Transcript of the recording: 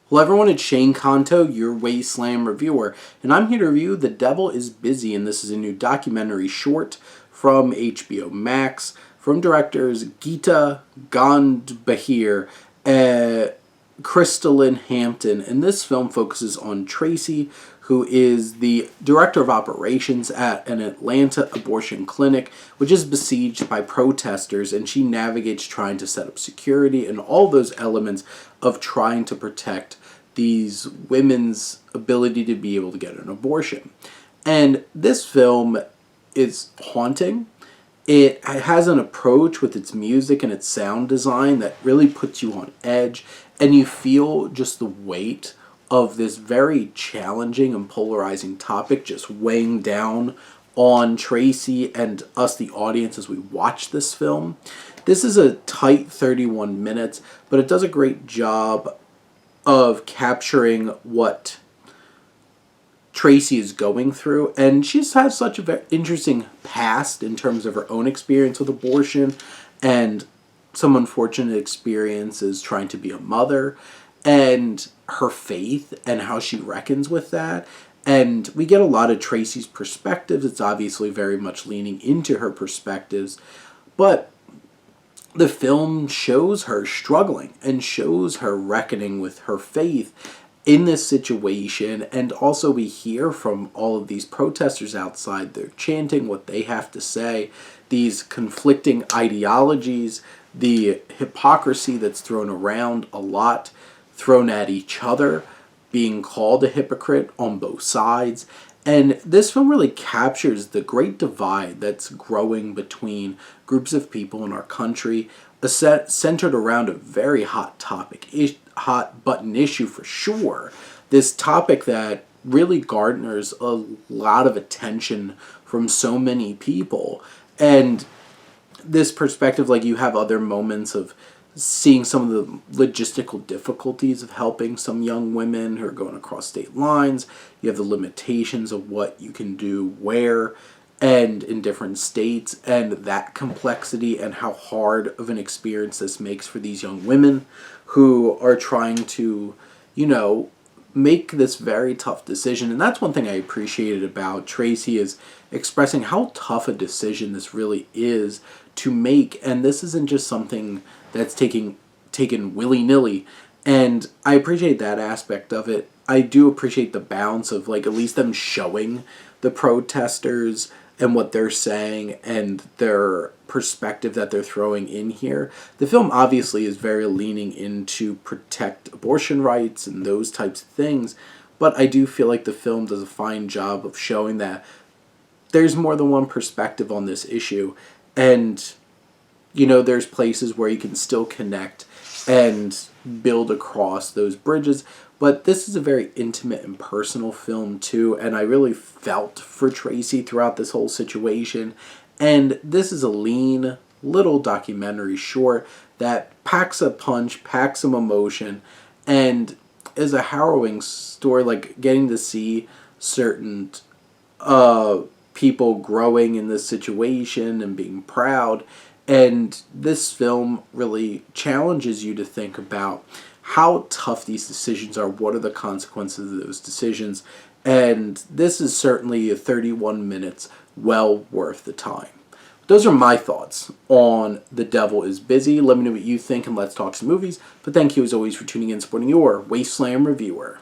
Hello everyone, it's Shane Kanto, your Wasteland reviewer, and I'm here to review The Devil is Busy, and this is a new documentary short from HBO Max from directors Geeta Gandbahir and Crystalline Hampton, and this film focuses on Tracy, who is the director of operations at an Atlanta abortion clinic, which is besieged by protesters, and she navigates trying to set up security and all those elements of trying to protect these women's ability to be able to get an abortion. And this film is haunting. It has an approach with its music and its sound design that really puts you on edge, and you feel just the weight of this very challenging and polarizing topic just weighing down on Tracy and us, the audience, as we watch this film. This is a tight 31 minutes, but it does a great job of capturing what Tracy is going through, and she's had such a very interesting past in terms of her own experience with abortion and some unfortunate experiences trying to be a mother, and her faith and how she reckons with that. And we get a lot of Tracy's perspectives. It's obviously very much leaning into her perspectives, but the film shows her struggling and shows her reckoning with her faith in this situation. And also we hear from all of these protesters outside. They're chanting what they have to say, these conflicting ideologies, the hypocrisy that's thrown around a lot, thrown at each other, being called a hypocrite on both sides. And this film really captures the great divide that's growing between groups of people in our country, centered around a very hot topic, hot button issue for sure. This topic that really garners a lot of attention from so many people. And this perspective, like, you have other moments of seeing some of the logistical difficulties of helping some young women who are going across state lines. You have the limitations of what you can do where and in different states, and that complexity and how hard of an experience this makes for these young women who are trying to, make this very tough decision. And that's one thing I appreciated about Tracy, is expressing how tough a decision this really is to make. And this isn't just something that's taken willy-nilly. And I appreciate that aspect of it. I do appreciate the balance of, at least them showing the protesters and what they're saying and their perspective that they're throwing in here. The film obviously is very leaning into protect abortion rights and those types of things, but I do feel like the film does a fine job of showing that there's more than one perspective on this issue, and there's places where you can still connect and build across those bridges. But this is a very intimate and personal film too, and I really felt for Tracy throughout this whole situation. And this is a lean little documentary short that packs a punch, packs some emotion, and is a harrowing story, getting to see certain people growing in this situation and being proud. And this film really challenges you to think about how tough these decisions are, what are the consequences of those decisions, and this is certainly a 31 minutes well worth the time. Those are my thoughts on The Devil is Busy. Let me know what you think, and let's talk some movies. But thank you as always for tuning in and supporting your Wasteland reviewer.